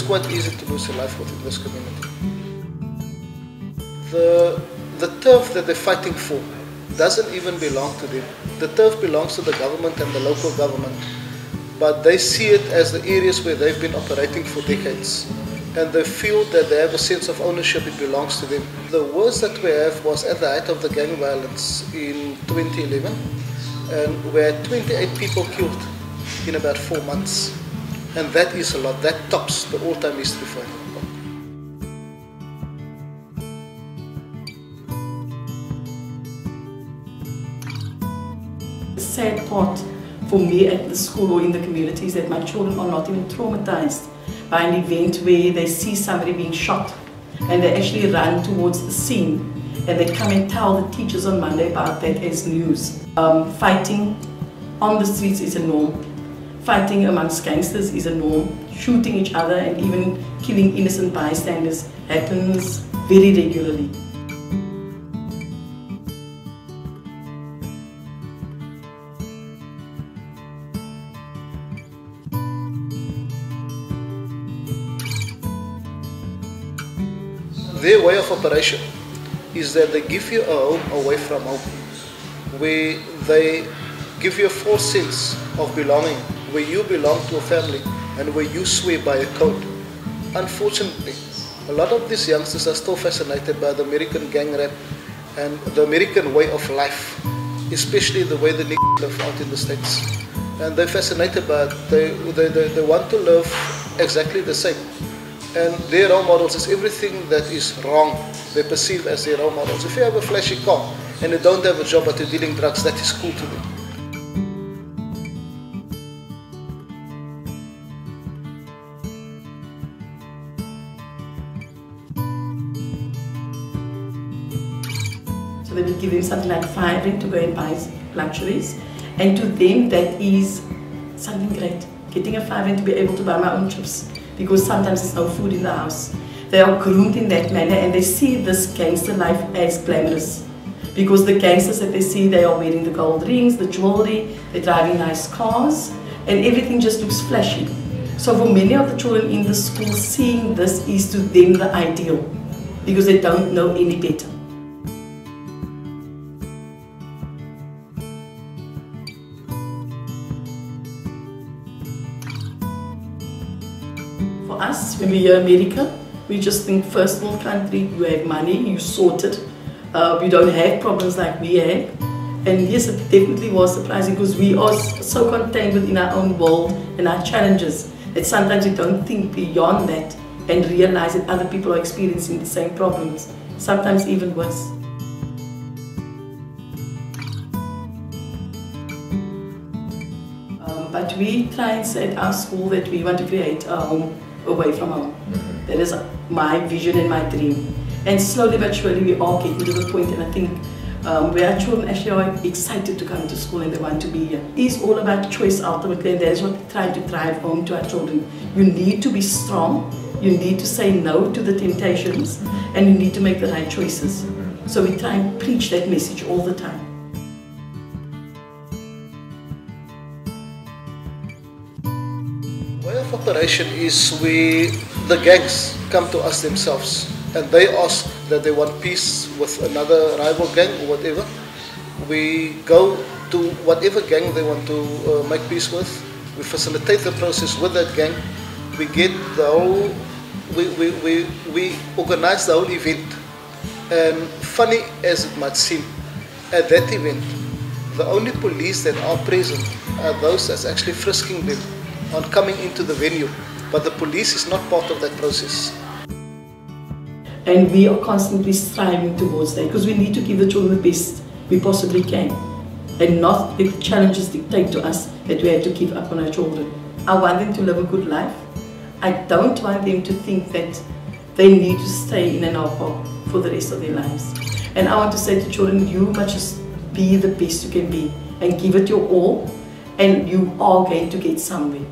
quite easy to lose your life within this community. The turf that they're fighting for doesn't even belong to them. The turf belongs to the government and the local government, but they see it as the areas where they've been operating for decades, and they feel that they have a sense of ownership, it belongs to them. The worst that we have was at the height of the gang violence in 2011, and we had 28 people killed in about 4 months, and that is a lot. That tops the all-time history for Oakland. The sad part for me at the school or in the community is that my children are not even traumatized by an event where they see somebody being shot and they actually run towards the scene and they come and tell the teachers on Monday about that as news. Fighting on the streets is a norm. Fighting amongst gangsters is a norm. Shooting each other and even killing innocent bystanders happens very regularly. Their way of operation is that they give you a home away from home, where they give you a false sense of belonging, where you belong to a family and where you swear by a code. Unfortunately, a lot of these youngsters are still fascinated by the American gang rap and the American way of life, especially the way the niggas live out in the States. And they're fascinated by it. They want to live exactly the same. And their role models is everything that is wrong, they perceive as their role models. If you have a flashy car and you don't have a job but you're dealing drugs, that is cool to them. So they will give them something like $5 to go and buy luxuries, and to them that is something great. Getting a $5 to be able to buy my own chips, because sometimes there's no food in the house. They are groomed in that manner and they see this gangster life as glamorous. Because the gangsters that they see, they are wearing the gold rings, the jewelry, they're driving nice cars, and everything just looks flashy. So for many of the children in the school, seeing this is to them the ideal, because they don't know any better. For us, when we hear America, we just think first world country, you have money, you sorted, we don't have problems like we have. And yes, it definitely was surprising because we are so contained within our own world and our challenges that sometimes we don't think beyond that and realize that other people are experiencing the same problems, sometimes even worse. But we try and say at our school that we want to create a home away from home. That is my vision and my dream. And slowly but surely we are getting to the point, and I think where our children actually are excited to come to school and they want to be here. It's all about choice ultimately, and that is what we're trying to drive home to our children. You need to be strong, you need to say no to the temptations, and you need to make the right choices. So we try and preach that message all the time. The way of operation is where the gangs come to us themselves and they ask that they want peace with another rival gang or whatever. We go to whatever gang they want to make peace with. We facilitate the process with that gang. We get the whole, we organize the whole event. And funny as it might seem, at that event, the only police that are present are those that's actually frisking them on coming into the venue, but the police is not part of that process. And we are constantly striving towards that because we need to give the children the best we possibly can and not let the challenges dictate to us that we have to give up on our children. I want them to live a good life. I don't want them to think that they need to stay in an alcohol for the rest of their lives. And I want to say to children, you must just be the best you can be and give it your all, and you are going to get somewhere.